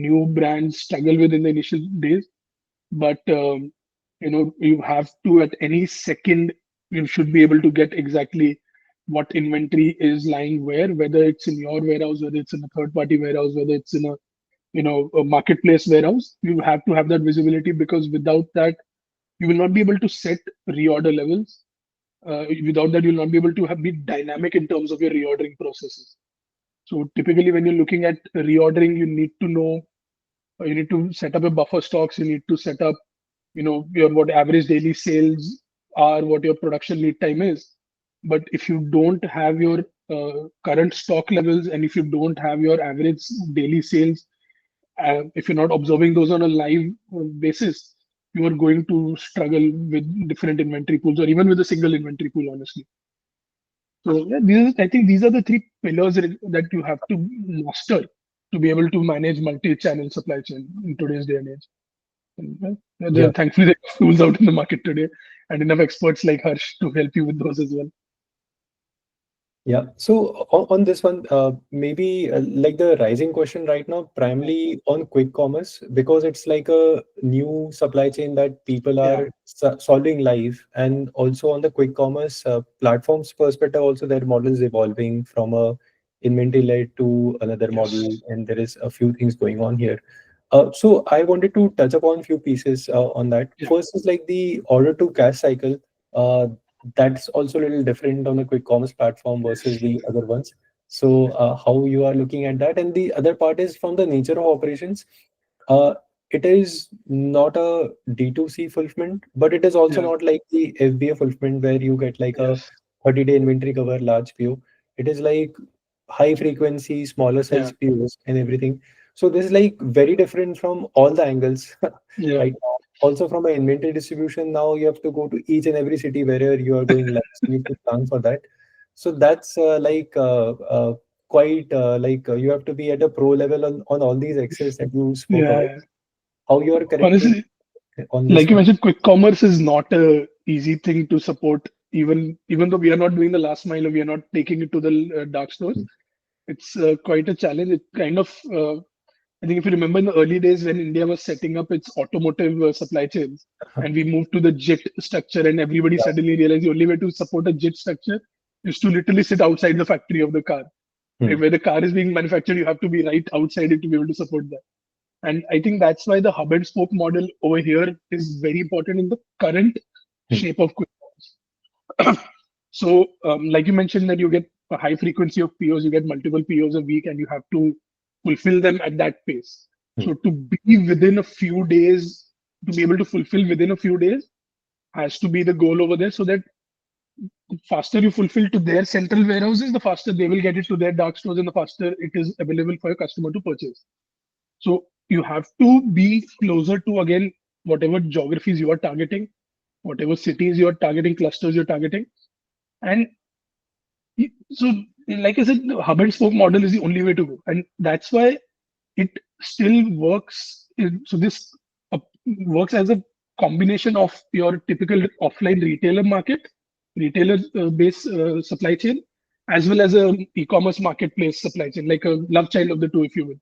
new brands struggle with in the initial days, but you have to, at any second, you should be able to get exactly what inventory is lying where, whether it's in your warehouse, whether it's in a third-party warehouse, whether it's in a marketplace warehouse. You have to have that visibility, because without that, you will not be able to set reorder levels. Without that, you'll not be able to be dynamic in terms of your reordering processes. So typically, when you're looking at reordering, you need to know, you need to set up a buffer stocks. You need to set up, your what average daily sales are, what your production lead time is. But if you don't have your current stock levels, and if you don't have your average daily sales, if you're not observing those on a live basis, you are going to struggle with different inventory pools, or even with a single inventory pool, honestly. So yeah, I think these are the three pillars that you have to master to be able to manage multi-channel supply chain in today's day and age. And, Yeah. thankfully, there are tools out in the market today, and enough experts like Harsh to help you with those as well. Yeah. So on this one, maybe like the rising question right now, Yeah, primarily on quick commerce, because it's like a new supply chain that people yeah, are solving live, and also on the quick commerce platforms perspective, also their model is evolving from a inventory led to another model, yes, and there is a few things going on here. So I wanted to touch upon a few pieces on that. yeah, First is like the order to cash cycle. Uh, that's also a little different on the quick commerce platform versus yes, the other ones. So how you are looking at that, and the other part is from the nature of operations. uh, it is not a D2C fulfillment, but it is also yeah, not like the FBA fulfillment where you get like a yes, 30-day inventory cover, large PO. It is like high frequency, smaller yeah, size POs and everything. So this is like very different from all the angles yeah, right now. Also from an inventory distribution, now you have to go to each and every city wherever you are going live. So you need to plan for that. So that's quite you have to be at a pro level on all these access that you spoke about. yeah. How you are correcting Honestly, on this like you one? mentioned, quick commerce is not a easy thing to support. Even though we are not doing the last mile, or we are not taking it to the dark stores, it's quite a challenge. It kind of, I think if you remember in the early days when India was setting up its automotive supply chains, and we moved to the JIT structure, and everybody Yeah. suddenly realized the only way to support a JIT structure is to literally sit outside the factory of the car. Right? Hmm. Where the car is being manufactured, you have to be right outside it to be able to support that. And I think that's why the hub and spoke model over here is very important in the current Hmm. shape of quick commerce. So, like you mentioned, that you get a high frequency of POs, you get multiple POs a week, and you have to fulfill them at that pace. Hmm. So, to be within a few days, to be able to fulfill within a few days, has to be the goal over there. So that the faster you fulfill to their central warehouses, the faster they will get it to their dark stores, and the faster it is available for a customer to purchase. So you have to be closer to, again, whatever geographies you are targeting, whatever cities you are targeting, clusters you're targeting. And so, like I said, the hub and spoke model is the only way to go. And that's why it still works. So this uh, works as a combination of your typical offline retailer market, retailer based supply chain, as well as a e-commerce marketplace supply chain, like a love child of the two, if you will.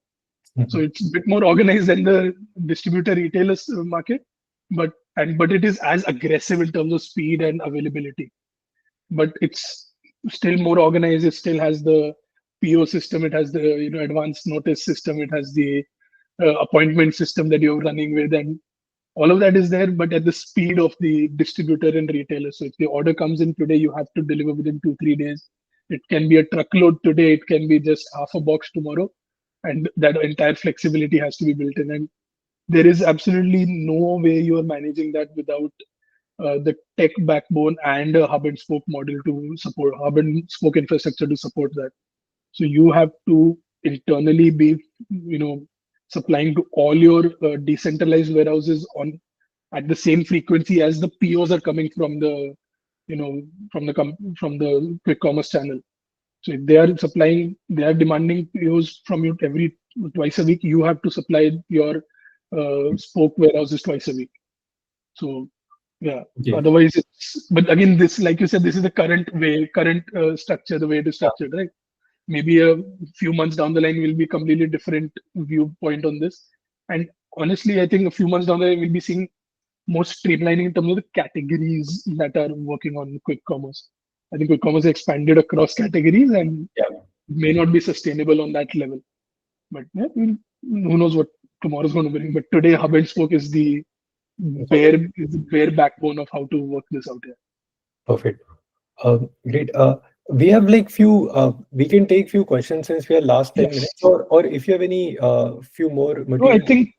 So Mhm. it's a bit more organized than the distributor retailers market, but it is as aggressive in terms of speed and availability. But it's still more organized. It still has the PO system. It has the advanced notice system. It has the appointment system that you're running with, and all of that is there, but at the speed of the distributor and retailer. So if the order comes in today, you have to deliver within 2 3 days. It can be a truckload today. It can be just half a box tomorrow, and that entire flexibility has to be built in. And there is absolutely no way you are managing that without the tech backbone and a hub and spoke model to support hub and spoke infrastructure to support that. So you have to internally be, supplying to all your decentralized warehouses on at the same frequency as the POs are coming from the, from the quick commerce channel. So if they are supplying, they are demanding POs from you every twice a week. You have to supply your spoke warehouses twice a week. So yeah, Okay. otherwise it's. But again, this, like you said, this is the current way, current structure, the way it is Yeah. structured, right? Maybe a few months down the line will be completely different viewpoint on this. And honestly, I think a few months down the line we'll be seeing more streamlining in terms of the categories that are working on quick commerce. I think quick commerce expanded across categories and Yeah. may not be sustainable on that level. But yeah, who knows what tomorrow's going to bring. But today, hub and spoke Got it. is the bare backbone of how to work this out here. Perfect. Great. We have like we can take few questions since we are last 10 Yes. minutes, or if you have any few more No, I material. think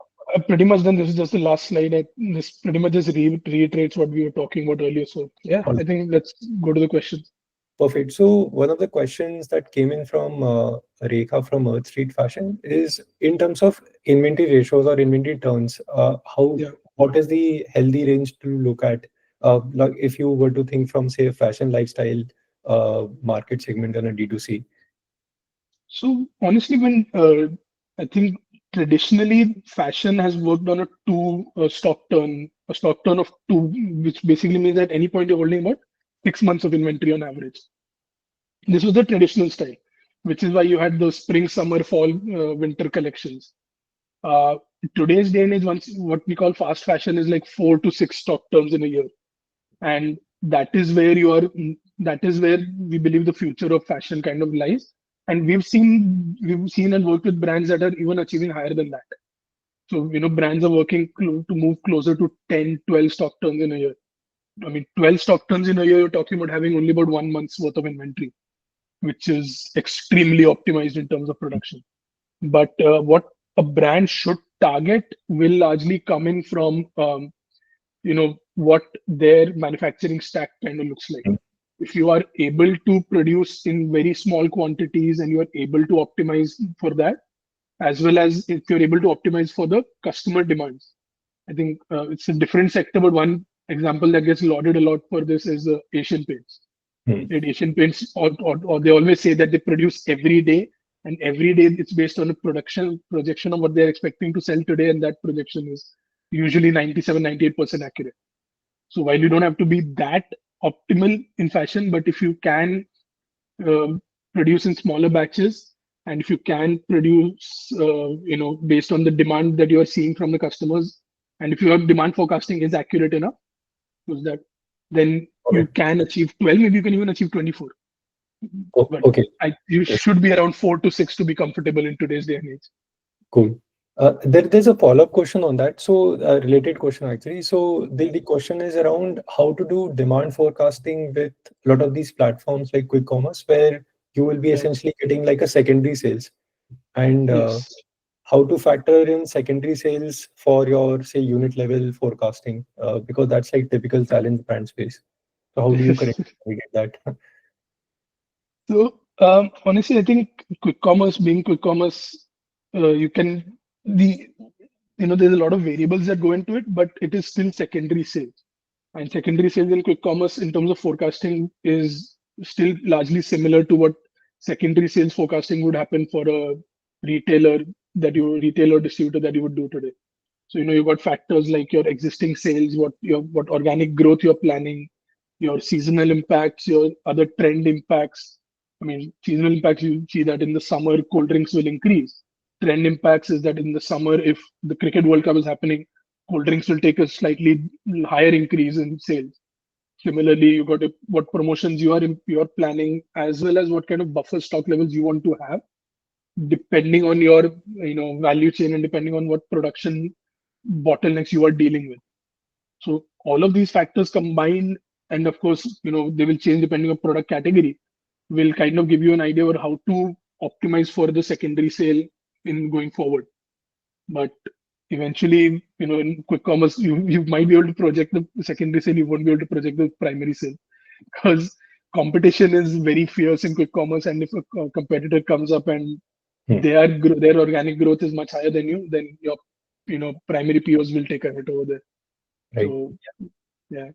pretty much done. This is just the last slide. This pretty much just reiterates what we were talking about earlier. So yeah, I think let's go to the questions. Perfect. So one of the questions that came in from Rekha from Earth Street Fashion is in terms of inventory ratios or inventory turns, how Yeah. what is the healthy range to look at? Like if you were to think from say a fashion lifestyle market segment on a D2C. So honestly, when I think traditionally fashion has worked on a a stock turn of two, which basically means at any point you're holding about 6 months of inventory on average. This was the traditional style, which is why you had those spring, summer, fall, winter collections. Uh, Today's day and age, once what we call fast fashion is like 4 to 6 stock turns in a year, and that is where we believe the future of fashion kind of lies. And we've seen and worked with brands that are even achieving higher than that. So brands are working to move closer to 10, 12 stock turns in a year. I mean, 12 stock turns in a year, you're talking about having only about 1 month's worth of inventory, which is extremely optimized in terms of production. But what a brand should target will largely come in from what their manufacturing stack kind of looks like. If you are able to produce in very small quantities and you are able to optimize for that, as well as if you're able to optimize for the customer demands. I think it's a different sector, but one example that gets lauded a lot for this is Asian Paints. Hmm. Right? Asian Paints, or they always say that they produce every day, and every day it's based on a production projection of what they're expecting to sell today, and that projection is usually 97, 98% accurate. So while you don't have to be that optimal in fashion, but if you can produce in smaller batches, and if you can produce, based on the demand that you are seeing from the customers, and if your demand forecasting is accurate enough, was that then you Okay. can achieve 12, maybe you can even achieve 24. But Okay. you Yes. should be around 4 to 6 to be comfortable in today's day and age. Cool. There's a follow-up question on that. So, a related question actually. So, the question is around how to do demand forecasting with a lot of these platforms like quick commerce, where you will be Yeah. essentially getting like a secondary sales, and Yes. how to factor in secondary sales for your say unit level forecasting, because that's like typical challenge brand space. So, how do you correct navigate that? So honestly, I think quick commerce, you can the there's a lot of variables that go into it, but it is still secondary sales. And secondary sales in quick commerce in terms of forecasting is still largely similar to what secondary sales forecasting would happen for a retailer retailer distributor that you would do today. So you've got factors like your existing sales, what organic growth you're planning, your seasonal impacts, your other trend impacts. I mean, seasonal impacts, you see that in the summer cold drinks will increase. Trend impacts is that in the summer, if the Cricket World Cup is happening, cold drinks will take a slightly higher increase in sales. Similarly, you got what promotions you're planning, as well as what kind of buffer stock levels you want to have, depending on your value chain and depending on what production bottlenecks you are dealing with. So all of these factors combined, and of course, they will change depending on product category, will kind of give you an idea of how to optimize for the secondary sale in going forward. But eventually, in quick commerce, you might be able to project the secondary sale, you won't be able to project the primary sale because competition is very fierce in quick commerce, and if a competitor comes up and Hmm. their organic growth is much higher than you, then your primary POs will take a hit over there. Right. So yeah,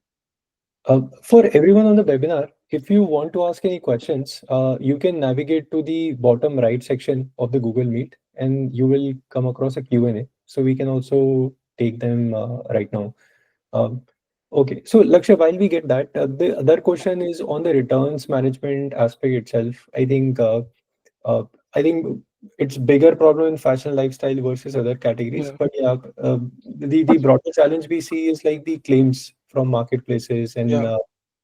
For everyone on the webinar, if you want to ask any questions, you can navigate to the bottom right section of the Google Meet and you will come across a Q&A. So we can also take them right now. Um, okay, so Lakshya, while we get that, the other question is on the returns management aspect itself. Uh, I think it's bigger problem in fashion lifestyle versus other categories. yeah. But yeah, the broader challenge we see is like the claims from marketplaces and Yeah.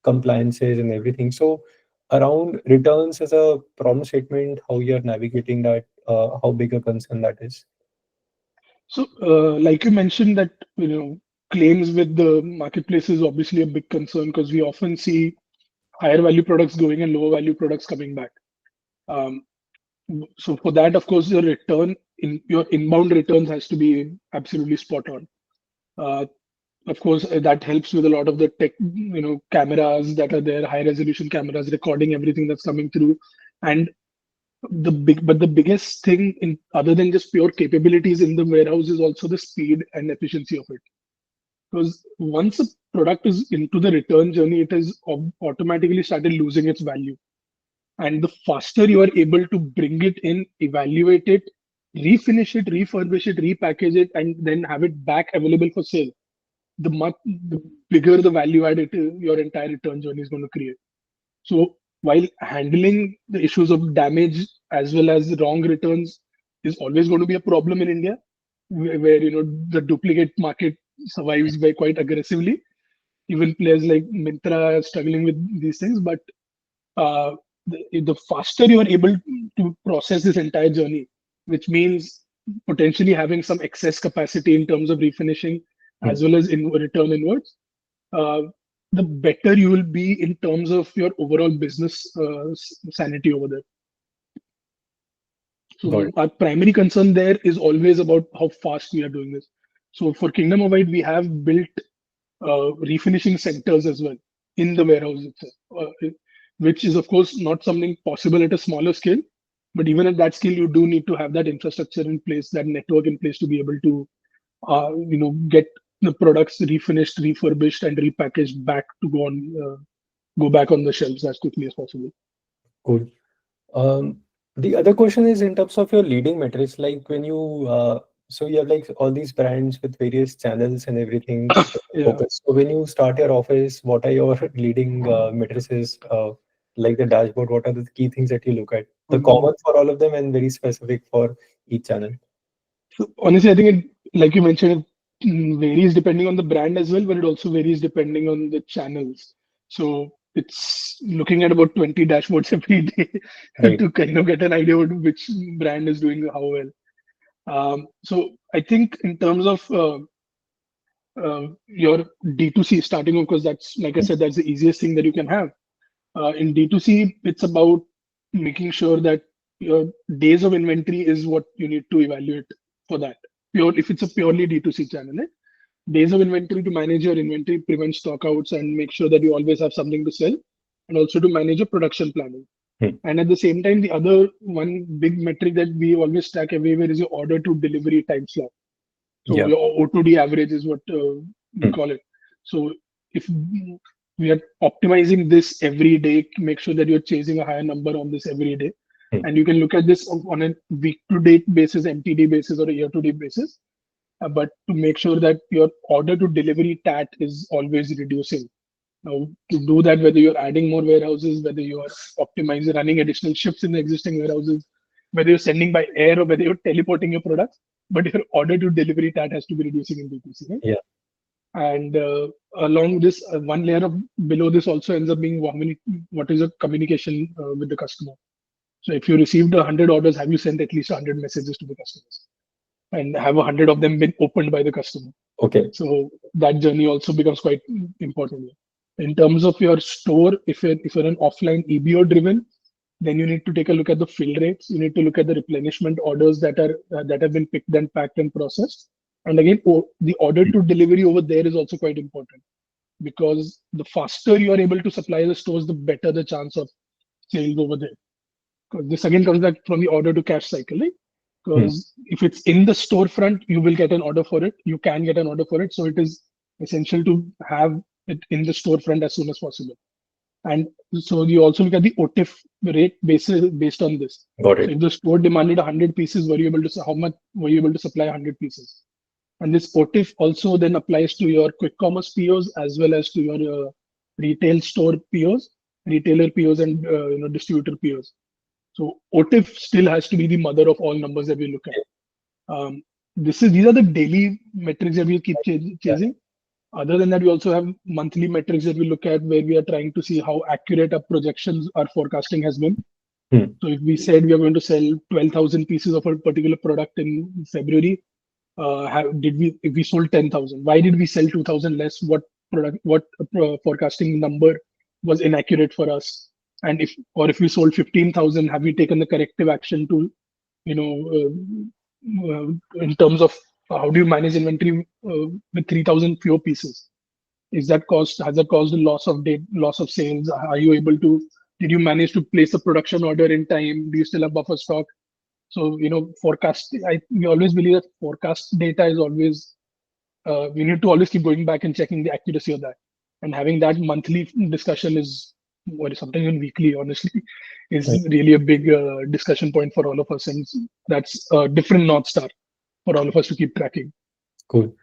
compliances and everything. So around returns as a problem statement, how you're navigating that, how big a concern that is. So, like you mentioned that, claims with the marketplace is obviously a big concern because we often see higher value products going and lower value products coming back. Um, so for that, of course, your inbound returns has to be absolutely spot on. Uh, of course, that helps with a lot of the tech, cameras that are there, high resolution cameras recording everything that's coming through. And but the biggest thing in other than just pure capabilities in the warehouse is also the speed and efficiency of it. Because once a product is into the return journey, it has automatically started losing its value. And the faster you are able to bring it in, evaluate it, refinish it, refurbish it, repackage it, and then have it back available for sale, the bigger the value add your entire return journey is going to create. So while handling the issues of damage as well as wrong returns is always going to be a problem in India, where the duplicate market survives by quite aggressively. Even players like Mintra are struggling with these things, but the faster you are able to process this entire journey, which means potentially having some excess capacity in terms of refinishing Hmm. as well as in return inwards, uh, the better you will be in terms of your overall business sanity over there. Got So it. our primary concern there is always about how fast we are doing this. So for Kingdom of White, we have built refinishing centers as well in the warehouse itself, which is of course not something possible at a smaller scale. But even at that scale, you do need to have that infrastructure in place, that network in place to be able to, get the products refinished, refurbished, and repackaged back to go back on the shelves as quickly as possible. Cool. Um, the other question is in terms of your leading metrics, like when so you have like all these brands with various channels and everything Yeah. focus. So when you start your office, what are your leading matrices, like the dashboard? What are the key things that you look at? The Um, common for all of them and very specific for each channel. So honestly, I think like you mentioned, it varies depending on the brand as well, but it also varies depending on the channels. So it's looking at about 20 dashboards every day Right. to kind of get an idea of which brand is doing how well. So I think in terms of your D2C starting off, because that's, like I said, that's the easiest thing that you can have. In D2C, it's about making sure that your days of inventory is what you need to evaluate for that. If it's a purely D2C channel, days of inventory to manage your inventory, prevent stockouts, and make sure that you always have something to sell, and also to manage your production planning. Hmm. And at the same time, the other one big metric that we always track everywhere is your order to delivery time slot. So Yeah. your O2D average is what we Hmm. call it. So if we are optimizing this every day, make sure that you're chasing a higher number on this every day. Hmm. And you can look at this on a week to date basis, MTD basis, or a year to date basis. But to make sure that your order to delivery TAT is always reducing. Now, to do that, whether you're adding more warehouses, whether you are optimizing, running additional shifts in the existing warehouses, whether you're sending by air or whether you're teleporting your products, but your order to delivery TAT has to be reducing in B2C, right? Yeah. And along this, one layer of below this also ends up being what is your communication with the customer. So if you received 100 orders, have you sent at least 100 messages to the customers? And have 100 of them been opened by the customer? Okay. So that journey also becomes quite important. In terms of your store, if you're an offline EBO driven, then you need to take a look at the fill rates. You need to look at the replenishment orders that have been picked and packed and processed. And again, the order Hmm. to delivery over there is also quite important. because the faster you are able to supply the stores, the better the chance of sales over there. Because this again comes back from the order to cash cycle, right? Hmm. Because if it's in the storefront, you will get an order for it. You can get an order for it. So it is essential to have it in the storefront as soon as possible. And so you also look at the OTIF rate based on this. Got So it. if the store demanded 100 pieces, were you able to how much were you able to supply 100 pieces? And this OTIF also then applies to your quick commerce POs as well as to your retail store POs, retailer POs, and distributor POs. So OTIF still has to be the mother of all numbers that we look at. These are the daily metrics that we keep Yeah. chasing. Other than that, we also have monthly metrics that we look at where we are trying to see how accurate our projections, our forecasting has been. Hmm. So if we said we are going to sell 12,000 pieces of a particular product in February, did we if we sold 10,000? Why did we sell 2,000 less? What forecasting number was inaccurate for us? And if we sold 15,000, have we taken the corrective action to you know in terms of how do you manage inventory with 3,000 fewer pieces? Has that caused a loss of sales? Are you able to Did you manage to place a production order in time? Do you still have buffer stock? So forecast. We always believe that forecast data is always we need to always keep going back and checking the accuracy of that. And having that monthly discussion is, or sometimes even weekly, honestly, Right. is really a big discussion point for all of us, and that's a different north star for all of us to keep tracking. Cool.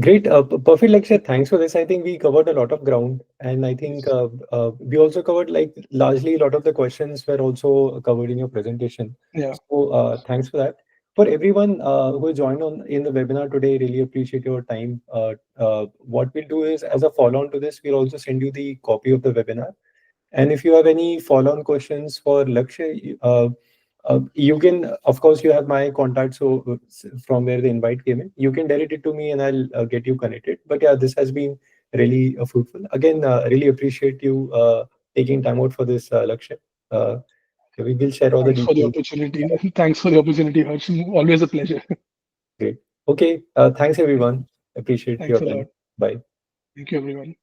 Great. Perfect, Lakshya. Thanks for this. I think we covered a lot of ground, and I think Yes. we also covered like largely a lot of the questions were also covered in your presentation. Yeah. So thanks for that. For everyone who joined on in the webinar today, really appreciate your time. What we'll do is, as a follow-on to this, we'll also send you the copy of the webinar. And if you have any follow-on questions for Lakshya, you can, of course, you have my contact. So from where the invite came in, you can direct it to me and I'll get you connected. But yeah, this has been really fruitful. Again, really appreciate you taking time out for this, Lakshya. Uh, we will share all the Thanks for the details. opportunity. Thanks for the opportunity, Harsh. Always a pleasure. Great. Okay. Thanks, everyone. Appreciate Thanks your a lot. time. Bye. Thank you, everyone.